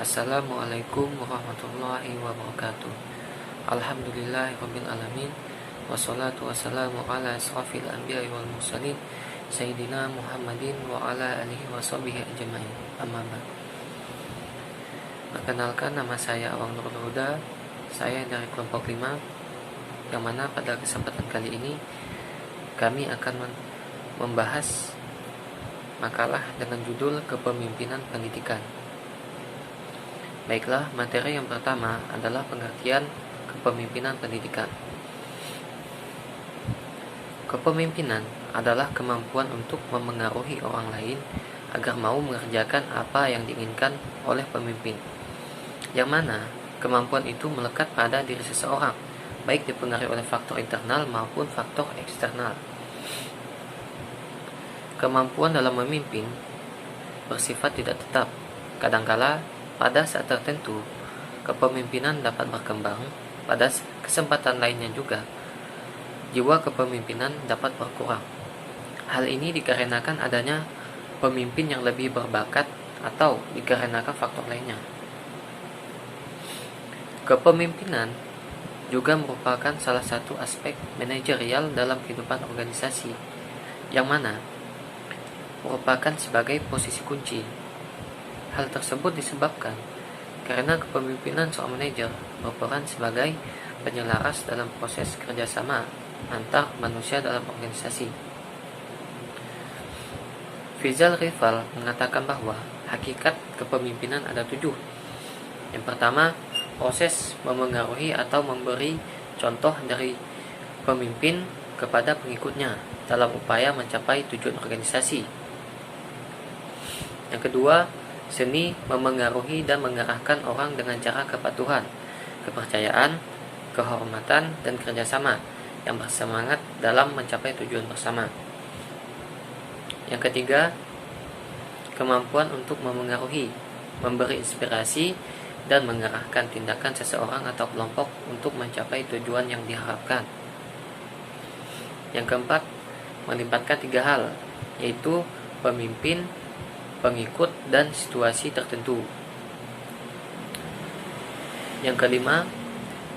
Assalamualaikum warahmatullahi wabarakatuh. Alhamdulillahirabbil alamin. Wassalatu wassalamu ala asrafil anbiya'i wal mursalin Sayyidina Muhammadin wa ala alihi wa sahbihi ajma'in. Amma ba'd. Perkenalkan, nama saya Awang Nurul Huda. Saya dari kelompok 5, yang mana pada kesempatan kali ini kami akan membahas makalah dengan judul Kepemimpinan Pendidikan. Baiklah, materi yang pertama adalah pengertian kepemimpinan pendidikan. Kepemimpinan adalah kemampuan untuk memengaruhi orang lain agar mau mengerjakan apa yang diinginkan oleh pemimpin, yang mana kemampuan itu melekat pada diri seseorang, baik dipengaruhi oleh faktor internal maupun faktor eksternal. Kemampuan dalam memimpin bersifat tidak tetap. Kadangkala pada saat tertentu, kepemimpinan dapat berkembang. Pada kesempatan lainnya juga, jiwa kepemimpinan dapat berkurang. Hal ini dikarenakan adanya pemimpin yang lebih berbakat atau dikarenakan faktor lainnya. Kepemimpinan juga merupakan salah satu aspek manajerial dalam kehidupan organisasi, yang mana merupakan sebagai posisi kunci. Hal tersebut disebabkan karena kepemimpinan seorang manajer berperan sebagai penyelaras dalam proses kerjasama antar manusia dalam organisasi. Fizal Rival mengatakan bahwa hakikat kepemimpinan ada 7. Yang pertama, proses memengaruhi atau memberi contoh dari pemimpin kepada pengikutnya dalam upaya mencapai tujuan organisasi. Yang kedua, seni memengaruhi dan mengarahkan orang dengan cara kepatuhan, kepercayaan, kehormatan, dan kerjasama yang bersemangat dalam mencapai tujuan bersama. Yang ketiga, kemampuan untuk memengaruhi, memberi inspirasi, dan mengarahkan tindakan seseorang atau kelompok untuk mencapai tujuan yang diharapkan. Yang keempat, melibatkan 3 hal, yaitu pemimpin, pengikut, dan situasi tertentu. Yang kelima,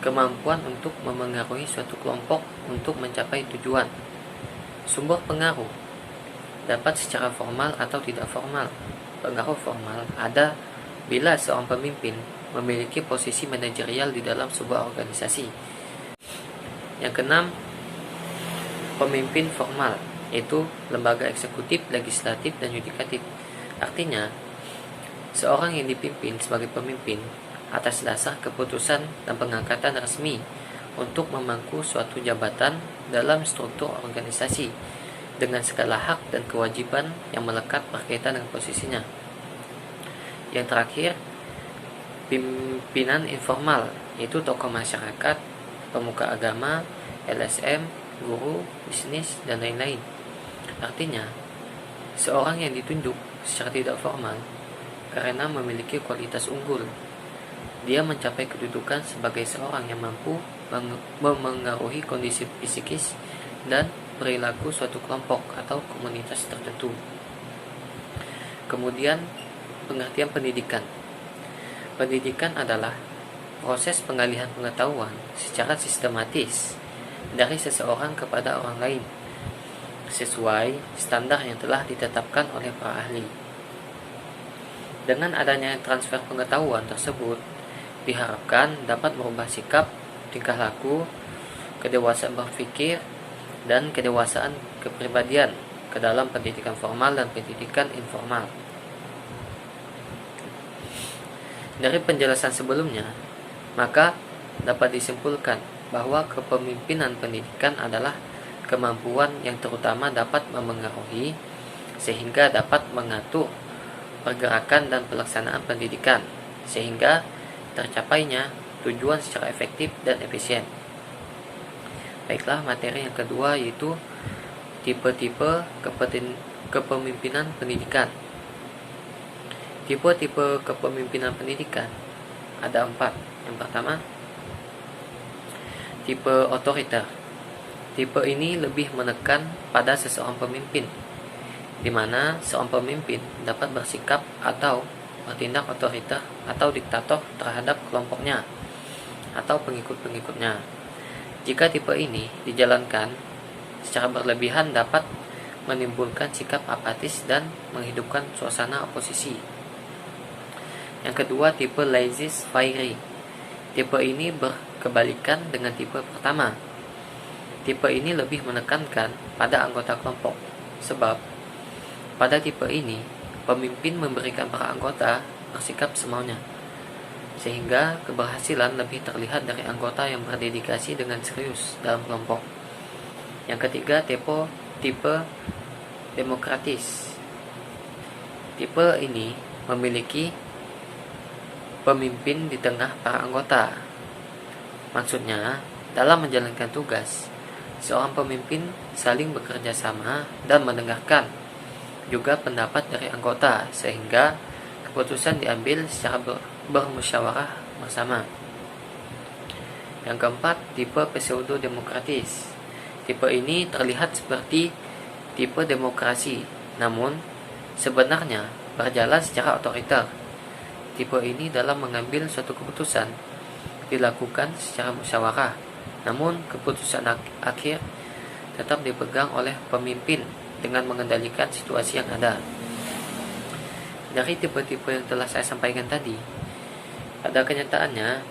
kemampuan untuk memengaruhi suatu kelompok untuk mencapai tujuan. Sumber pengaruh dapat secara formal atau tidak formal. Pengaruh formal ada bila seorang pemimpin memiliki posisi manajerial di dalam sebuah organisasi. Yang keenam, pemimpin formal, yaitu lembaga eksekutif, legislatif, dan yudikatif. Artinya, seorang yang dipimpin sebagai pemimpin atas dasar keputusan dan pengangkatan resmi untuk memangku suatu jabatan dalam struktur organisasi dengan segala hak dan kewajiban yang melekat berkaitan dengan posisinya. Yang terakhir, pimpinan informal, yaitu tokoh masyarakat, pemuka agama, LSM, guru, bisnis, dan lain-lain. Artinya, seorang yang ditunjuk secara tidak formal karena memiliki kualitas unggul. Dia mencapai kedudukan sebagai seorang yang mampu memengaruhi kondisi psikis dan perilaku suatu kelompok atau komunitas tertentu. Kemudian, pengertian pendidikan. Pendidikan adalah proses pengalihan pengetahuan secara sistematis dari seseorang kepada orang lain sesuai standar yang telah ditetapkan oleh para ahli. Dengan adanya transfer pengetahuan tersebut, diharapkan dapat merubah sikap, tingkah laku, kedewasaan berpikir, dan kedewasaan kepribadian ke dalam pendidikan formal dan pendidikan informal. Dari penjelasan sebelumnya, maka dapat disimpulkan bahwa kepemimpinan pendidikan adalah kemampuan yang terutama dapat memengaruhi sehingga dapat mengatur pergerakan dan pelaksanaan pendidikan sehingga tercapainya tujuan secara efektif dan efisien. Baiklah, materi yang kedua yaitu tipe-tipe kepemimpinan pendidikan. Tipe-tipe kepemimpinan pendidikan ada 4. Yang pertama, tipe otoriter. Tipe ini lebih menekan pada seseorang pemimpin, di mana seorang pemimpin dapat bersikap atau bertindak otoriter atau diktator terhadap kelompoknya atau pengikut-pengikutnya. Jika tipe ini dijalankan secara berlebihan dapat menimbulkan sikap apatis dan menghidupkan suasana oposisi. Yang kedua, tipe laissez-faire. Tipe ini berkebalikan dengan tipe pertama. Tipe ini lebih menekankan pada anggota kelompok, sebab pada tipe ini pemimpin memberikan para anggota bersikap semaunya, sehingga keberhasilan lebih terlihat dari anggota yang berdedikasi dengan serius dalam kelompok. Yang ketiga, tipe demokratis. Tipe ini memiliki pemimpin di tengah para anggota. Maksudnya, dalam menjalankan tugas, seorang pemimpin saling bekerja sama dan mendengarkan juga pendapat dari anggota, sehingga keputusan diambil secara bermusyawarah bersama. Yang keempat, tipe pseudo-demokratis. Tipe ini terlihat seperti tipe demokrasi, namun sebenarnya berjalan secara otoriter. Tipe ini dalam mengambil suatu keputusan dilakukan secara musyawarah, namun keputusan akhir tetap dipegang oleh pemimpin dengan mengendalikan situasi yang ada. Dari tipe-tipe yang telah saya sampaikan tadi, pada kenyataannya,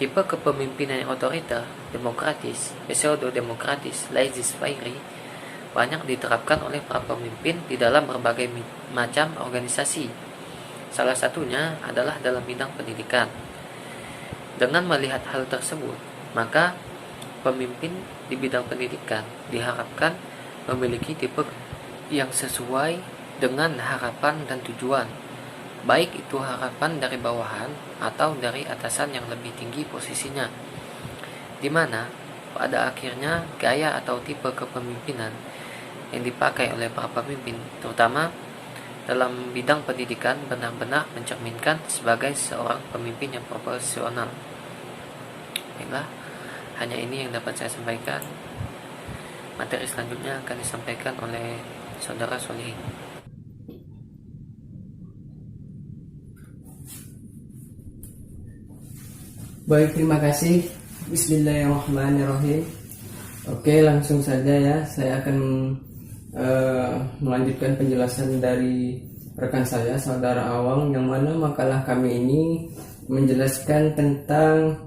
tipe kepemimpinan yang otoriter, demokratis, pseudo-demokratis, laissez-faire banyak diterapkan oleh para pemimpin di dalam berbagai macam organisasi. Salah satunya adalah dalam bidang pendidikan. Dengan melihat hal tersebut, maka pemimpin di bidang pendidikan diharapkan memiliki tipe yang sesuai dengan harapan dan tujuan, baik itu harapan dari bawahan atau dari atasan yang lebih tinggi posisinya, di mana pada akhirnya gaya atau tipe kepemimpinan yang dipakai oleh para pemimpin, terutama dalam bidang pendidikan, benar-benar mencerminkan sebagai seorang pemimpin yang proporsional. Baiklah, hanya ini yang dapat saya sampaikan. Materi selanjutnya akan disampaikan oleh Saudara Solihin. Baik, terima kasih. Bismillahirrahmanirrahim. Oke, langsung saja ya. Saya akan melanjutkan penjelasan dari rekan saya, Saudara Awang, yang mana makalah kami ini menjelaskan tentang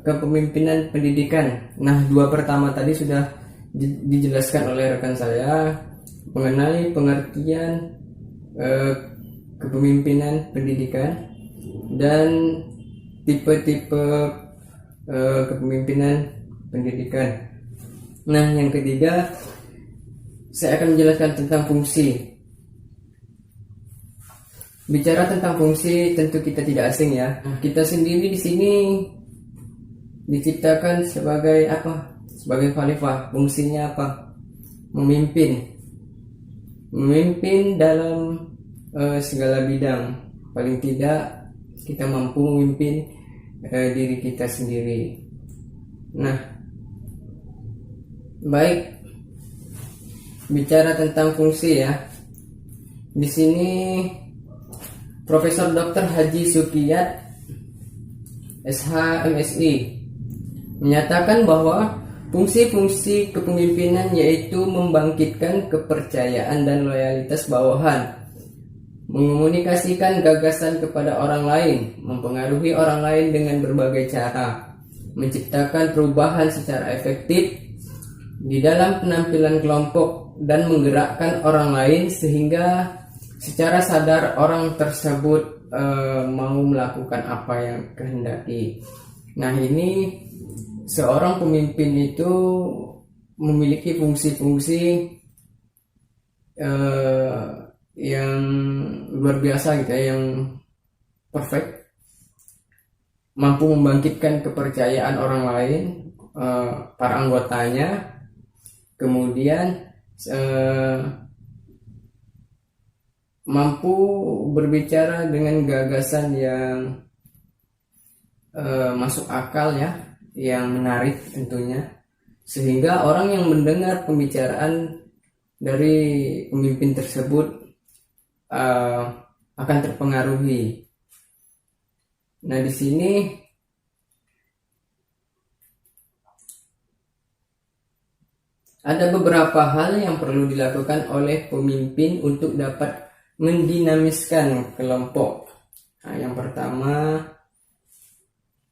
kepemimpinan pendidikan. Nah, dua pertama tadi sudah dijelaskan oleh rekan saya mengenai pengertian kepemimpinan pendidikan dan tipe-tipe kepemimpinan pendidikan. Nah, yang ketiga, saya akan menjelaskan tentang fungsi. Bicara tentang fungsi, tentu kita tidak asing ya. Kita sendiri di sini diciptakan sebagai apa? Sebagai khalifah. Fungsinya apa? Memimpin. Memimpin dalam segala bidang. Paling tidak kita mampu memimpin diri kita sendiri. Nah, baik. Bicara tentang fungsi ya. Di sini Profesor Dr. Haji Sukiyat SH MSI menyatakan bahwa fungsi-fungsi kepemimpinan yaitu membangkitkan kepercayaan dan loyalitas bawahan, mengomunikasikan gagasan kepada orang lain, mempengaruhi orang lain dengan berbagai cara, menciptakan perubahan secara efektif di dalam penampilan kelompok, dan menggerakkan orang lain sehingga secara sadar orang tersebut mau melakukan apa yang kehendaki. Nah, ini seorang pemimpin itu memiliki fungsi-fungsi yang luar biasa gitu ya, yang perfect, mampu membangkitkan kepercayaan orang lain, para anggotanya, kemudian mampu berbicara dengan gagasan yang masuk akal ya, yang menarik tentunya, sehingga orang yang mendengar pembicaraan dari pemimpin tersebut akan terpengaruhi. Nah, di sini ada beberapa hal yang perlu dilakukan oleh pemimpin untuk dapat mendinamiskan kelompok. Nah, yang pertama,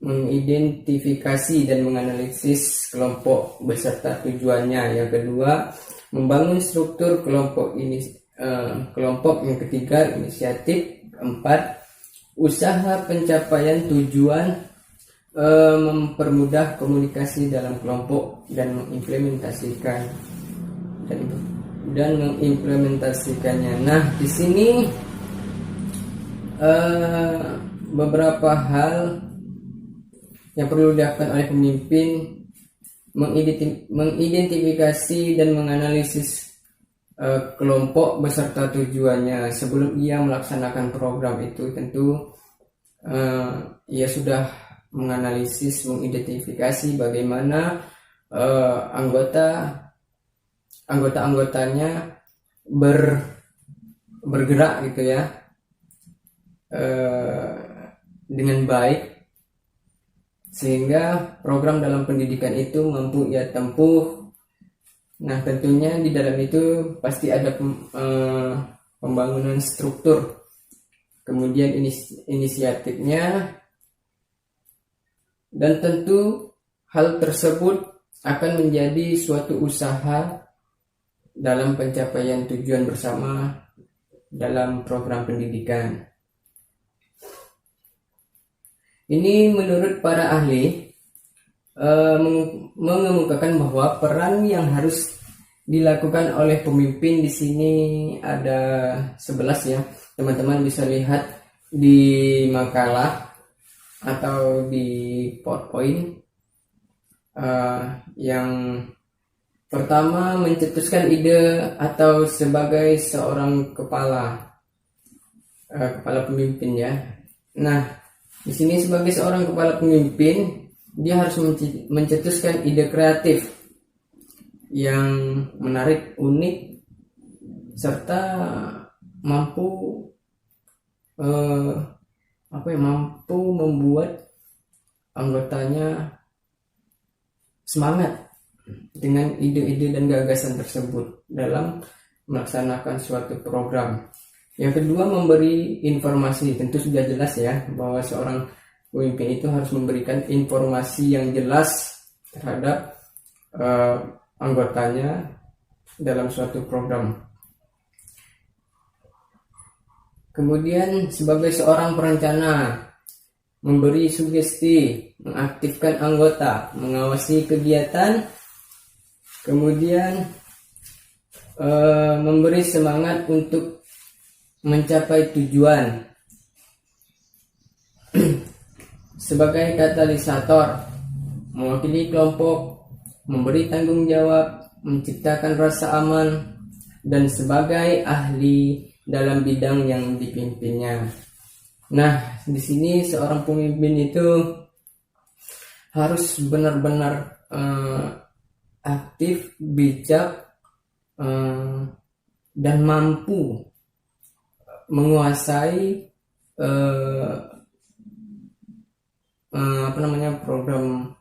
mengidentifikasi dan menganalisis kelompok beserta tujuannya. Yang kedua, membangun struktur kelompok ini. Kelompok. Yang ketiga, inisiatif. Keempat, usaha pencapaian tujuan, mempermudah komunikasi dalam kelompok dan mengimplementasikannya. Nah, di sini beberapa hal yang perlu dilakukan oleh pemimpin: mengidentifikasi dan menganalisis kelompok beserta tujuannya. Sebelum ia melaksanakan program itu, tentu ia sudah menganalisis, mengidentifikasi bagaimana anggotanya bergerak gitu ya, dengan baik, sehingga program dalam pendidikan itu mampu ia tempuh. Nah, tentunya di dalam itu pasti ada pembangunan struktur, kemudian inisiatifnya, dan tentu hal tersebut akan menjadi suatu usaha dalam pencapaian tujuan bersama dalam program pendidikan. Ini menurut para ahli mengemukakan bahwa peran yang harus dilakukan oleh pemimpin di sini ada 11 ya. Teman-teman bisa lihat di makalah atau di PowerPoint. Yang pertama, mencetuskan ide atau sebagai seorang kepala pemimpin ya. Nah, di sini sebagai seorang kepala pemimpin, dia harus mencetuskan ide kreatif yang menarik, unik, serta mampu membuat anggotanya semangat dengan ide-ide dan gagasan tersebut dalam melaksanakan suatu program. Yang kedua, memberi informasi. Tentu sudah jelas ya bahwa seorang pemimpin itu harus memberikan informasi yang jelas terhadap anggotanya dalam suatu program. Kemudian sebagai seorang perencana, memberi sugesti, mengaktifkan anggota, mengawasi kegiatan, kemudian memberi semangat untuk mencapai tujuan. Sebagai katalisator, mewakili kelompok, memberi tanggung jawab, menciptakan rasa aman, dan sebagai ahli dalam bidang yang dipimpinnya. Nah, di sini seorang pemimpin itu harus benar-benar aktif, bijak, dan mampu menguasai program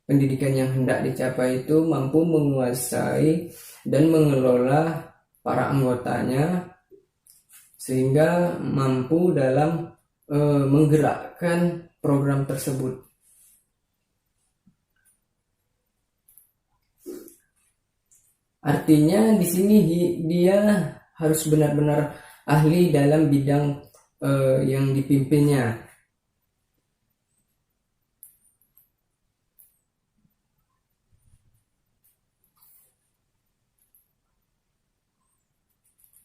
pendidikan yang hendak dicapai itu, mampu menguasai dan mengelola para anggotanya sehingga mampu dalam menggerakkan program tersebut. Artinya di sini dia harus benar-benar ahli dalam bidang yang dipimpinnya.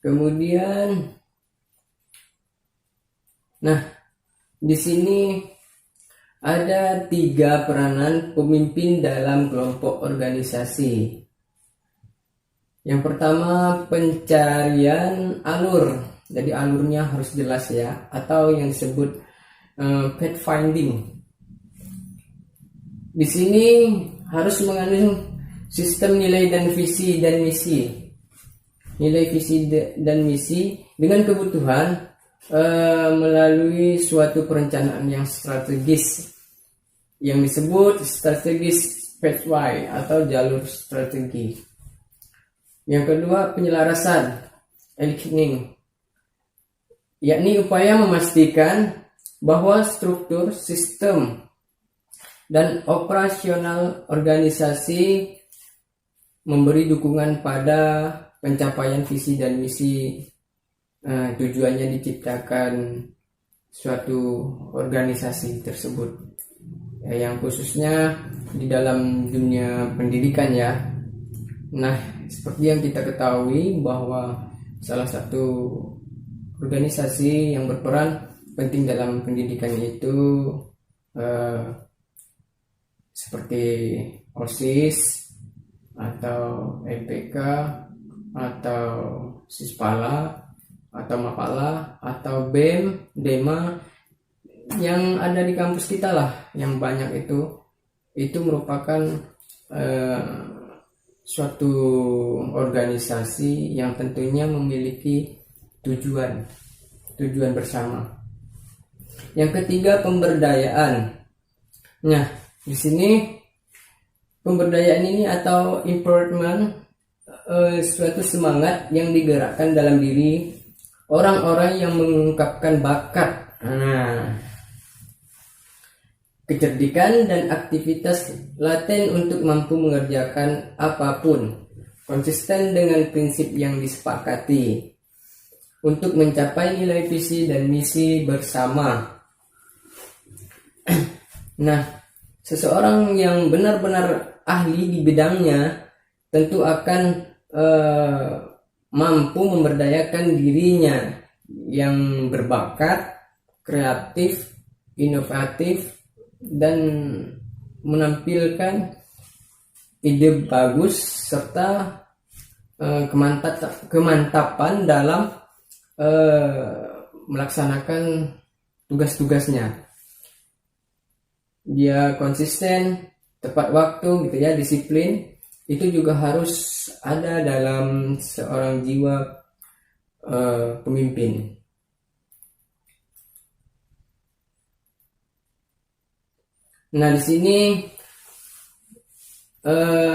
Kemudian, nah, di sini ada 3 peranan pemimpin dalam kelompok organisasi. Yang pertama, pencarian alur. Jadi alurnya harus jelas ya, atau yang disebut pathfinding. Di sini harus mengandung sistem nilai dan visi dan misi. Nilai, visi, dan misi dengan kebutuhan melalui suatu perencanaan yang strategis yang disebut strategis pathway atau jalur strategi. Yang kedua, penyelarasan aligning, yakni upaya memastikan bahwa struktur, sistem, dan operasional organisasi memberi dukungan pada pencapaian visi dan misi. Tujuannya diciptakan suatu organisasi tersebut, yang khususnya di dalam dunia pendidikan ya. Nah, seperti yang kita ketahui bahwa salah satu organisasi yang berperan penting dalam pendidikan itu seperti OSIS atau LPK atau Sispala atau Mapala atau BEM, DEMA yang ada di kampus kita lah, yang banyak itu merupakan suatu organisasi yang tentunya memiliki tujuan bersama. Yang ketiga, pemberdayaan. Nah, di sini pemberdayaan ini atau empowerment suatu semangat yang digerakkan dalam diri orang-orang yang mengungkapkan bakat, kecerdikan dan aktivitas laten untuk mampu mengerjakan apapun, konsisten dengan prinsip yang disepakati untuk mencapai nilai visi dan misi bersama. Nah, seseorang yang benar-benar ahli di bidangnya tentu akan mampu memberdayakan dirinya yang berbakat, kreatif, inovatif, dan menampilkan ide bagus serta kemantapan dalam melaksanakan tugas-tugasnya. Dia konsisten, tepat waktu gitu ya, disiplin. Itu juga harus ada dalam seorang jiwa pemimpin. Nah, di sini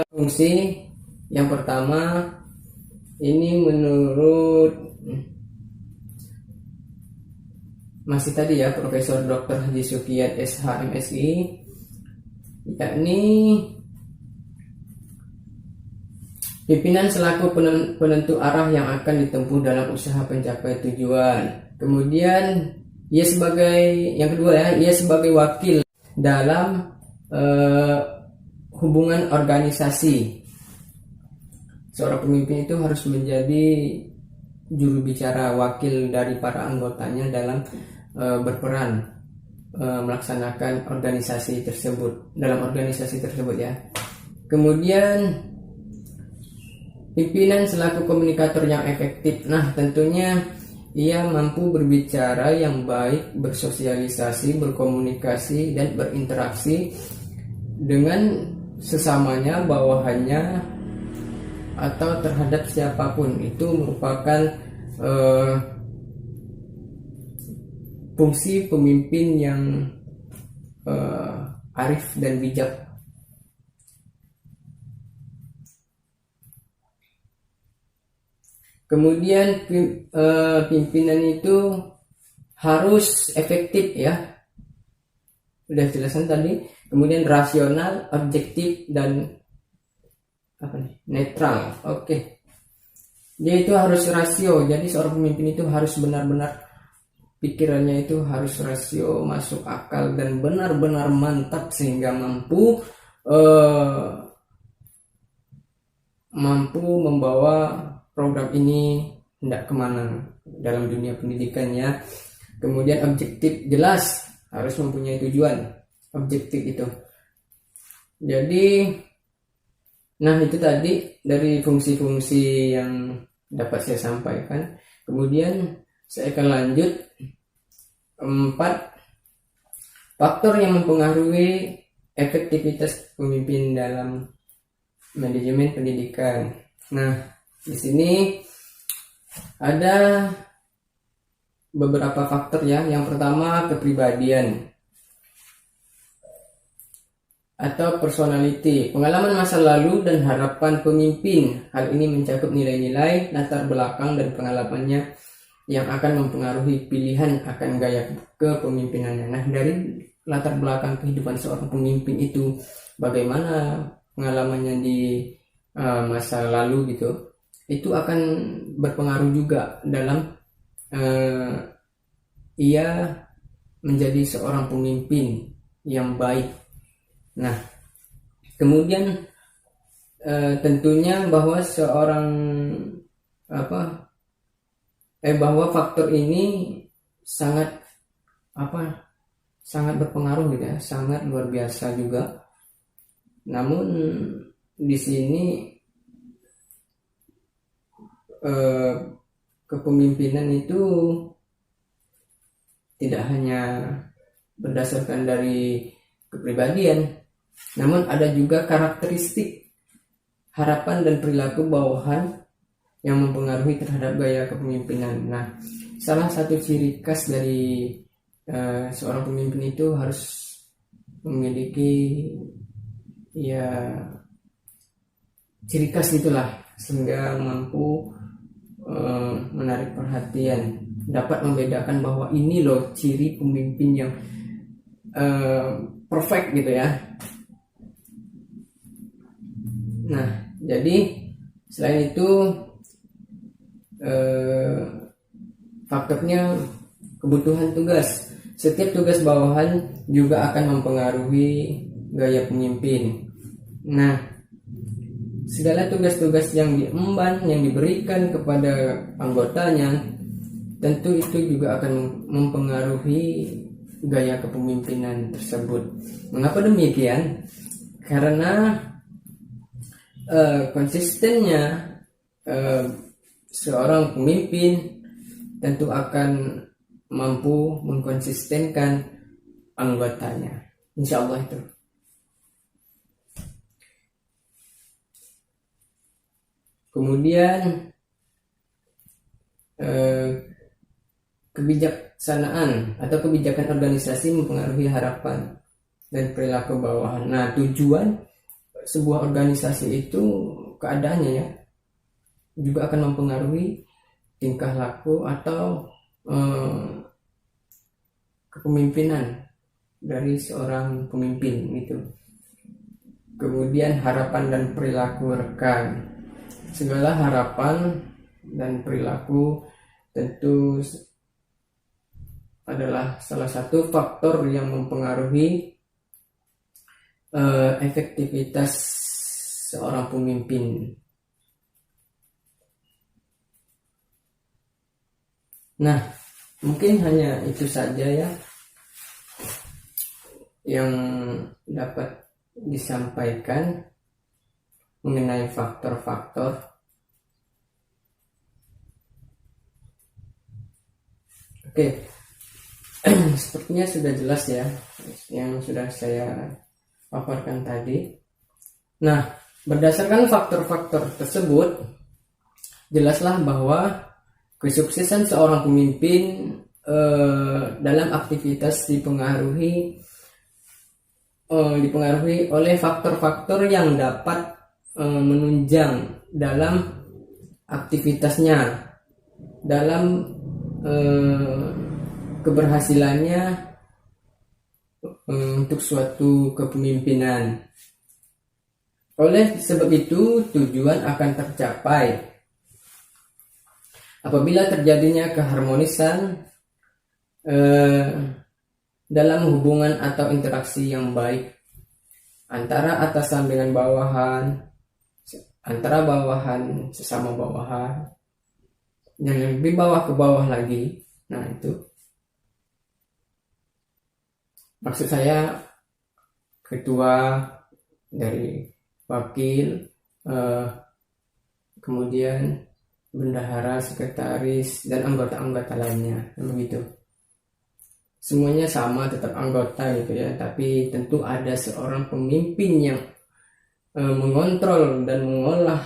fungsi yang pertama ini menurut masih tadi ya Profesor Dr. Haji Sukiyat SH MSI, yakni pimpinan selaku penentu arah yang akan ditempuh dalam usaha pencapai tujuan. Kemudian ia sebagai yang kedua ya, ia sebagai wakil dalam hubungan organisasi. Seorang pemimpin itu harus menjadi juru bicara, wakil dari para anggotanya dalam berperan melaksanakan organisasi tersebut, dalam organisasi tersebut ya. Kemudian pimpinan selaku komunikator yang efektif. Nah, tentunya ia mampu berbicara yang baik, bersosialisasi, berkomunikasi, dan berinteraksi dengan sesamanya, bawahannya, atau terhadap siapapun. Itu merupakan fungsi pemimpin yang arif dan bijak. Kemudian pimpinan itu harus efektif ya, sudah jelasan tadi. Kemudian rasional, objektif, dan netral. Oke. Dia itu harus rasio. Jadi seorang pemimpin itu harus benar-benar pikirannya itu harus rasio, masuk akal, dan benar-benar mantap sehingga mampu membawa program ini hendak kemana dalam dunia pendidikannya. Kemudian objektif, jelas harus mempunyai tujuan objektif itu. Jadi, nah itu tadi dari fungsi-fungsi yang dapat saya sampaikan. Kemudian saya akan lanjut 4 faktor yang mempengaruhi efektivitas pemimpin dalam manajemen pendidikan. Nah, di sini ada beberapa faktor ya. Yang pertama, kepribadian atau personality, pengalaman masa lalu dan harapan pemimpin. Hal ini mencakup nilai-nilai, latar belakang dan pengalamannya yang akan mempengaruhi pilihan akan gaya kepemimpinannya. Nah, dari latar belakang kehidupan seorang pemimpin itu, bagaimana pengalamannya di masa lalu gitu, itu akan berpengaruh juga dalam ia menjadi seorang pemimpin yang baik. Nah, kemudian tentunya bahwa bahwa faktor ini sangat sangat berpengaruh gitu ya, sangat luar biasa juga. Namun di sini kepemimpinan itu tidak hanya berdasarkan dari kepribadian, namun ada juga karakteristik, harapan dan perilaku bawahan yang mempengaruhi terhadap gaya kepemimpinan. Nah, salah satu ciri khas dari seorang pemimpin itu harus memiliki ya ciri khas itulah, sehingga mampu menarik perhatian, dapat membedakan bahwa ini loh ciri pemimpin yang perfect gitu ya. Nah, jadi selain itu faktornya kebutuhan tugas. Setiap tugas bawahan juga akan mempengaruhi gaya pemimpin. Nah, segala tugas-tugas yang diemban, yang diberikan kepada anggotanya, tentu itu juga akan mempengaruhi gaya kepemimpinan tersebut. Mengapa demikian? Karena konsistennya seorang pemimpin tentu akan mampu mengkonsistenkan anggotanya. Insya Allah itu. Kemudian kebijaksanaan atau kebijakan organisasi mempengaruhi harapan dan perilaku bawahan. Nah, tujuan sebuah organisasi itu, keadaannya ya, juga akan mempengaruhi tingkah laku atau kepemimpinan dari seorang pemimpin gitu. Kemudian harapan dan perilaku rekan. Segala harapan dan perilaku tentu adalah salah satu faktor yang mempengaruhi efektivitas seorang pemimpin. Nah, mungkin hanya itu saja ya yang dapat disampaikan mengenai faktor-faktor. Oke, sepertinya sudah jelas ya yang sudah saya paparkan tadi. Nah, berdasarkan faktor-faktor tersebut, jelaslah bahwa kesuksesan seorang pemimpin dalam aktivitas dipengaruhi oleh faktor-faktor yang dapat menunjang dalam aktivitasnya, dalam keberhasilannya untuk suatu kepemimpinan. Oleh sebab itu, tujuan akan tercapai apabila terjadinya keharmonisan dalam hubungan atau interaksi yang baik antara atasan dengan bawahan, antara bawahan sesama bawahan, yang lebih bawah ke bawah lagi. Nah, itu maksud saya ketua, dari wakil, kemudian bendahara, sekretaris, dan anggota-anggota lainnya, begitu. Semuanya sama, tetap anggota gitu ya, tapi tentu ada seorang pemimpin yang mengontrol dan mengolah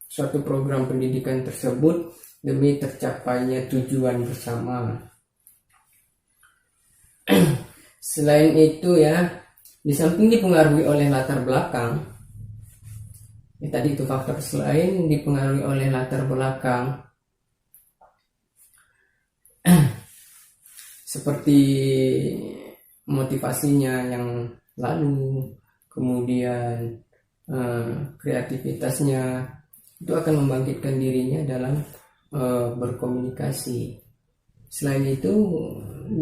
suatu program pendidikan tersebut demi tercapainya tujuan bersama. Selain itu ya, di samping dipengaruhi oleh latar belakang, ya tadi itu faktor selain dipengaruhi oleh latar belakang seperti motivasinya yang lalu, kemudian kreativitasnya, itu akan membangkitkan dirinya dalam berkomunikasi. Selain itu,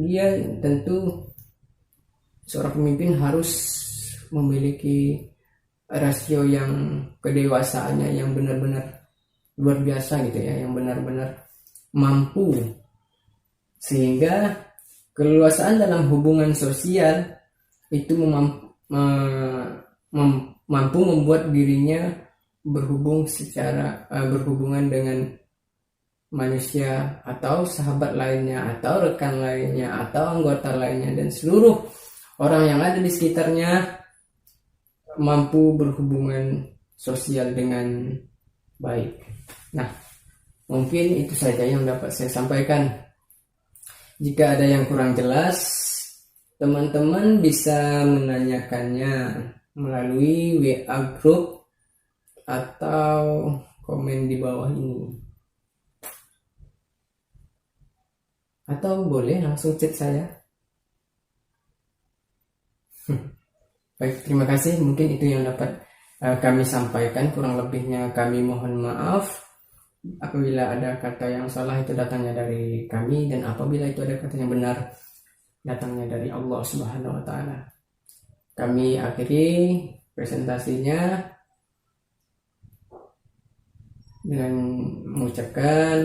dia tentu seorang pemimpin harus memiliki rasio yang kedewasaannya yang benar-benar luar biasa gitu ya, yang benar-benar mampu, sehingga keleluasaan dalam hubungan sosial itu mampu membuat dirinya berhubungan dengan manusia atau sahabat lainnya atau rekan lainnya atau anggota lainnya dan seluruh orang yang ada di sekitarnya, mampu berhubungan sosial dengan baik. Nah, mungkin itu saja yang dapat saya sampaikan. Jika ada yang kurang jelas, teman-teman bisa menanyakannya melalui WA group atau komen di bawah ini. Atau boleh langsung chat saya. Baik, terima kasih. Mungkin itu yang dapat kami sampaikan. Kurang lebihnya kami mohon maaf. Apabila ada kata yang salah itu datangnya dari kami, dan apabila itu ada kata yang benar datangnya dari Allah Subhanahu wa taala. Kami akhiri presentasinya dengan mengucapkan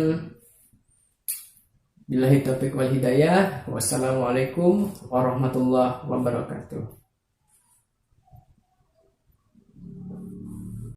billahi taufiq wal hidayah. Wassalamualaikum warahmatullahi wabarakatuh.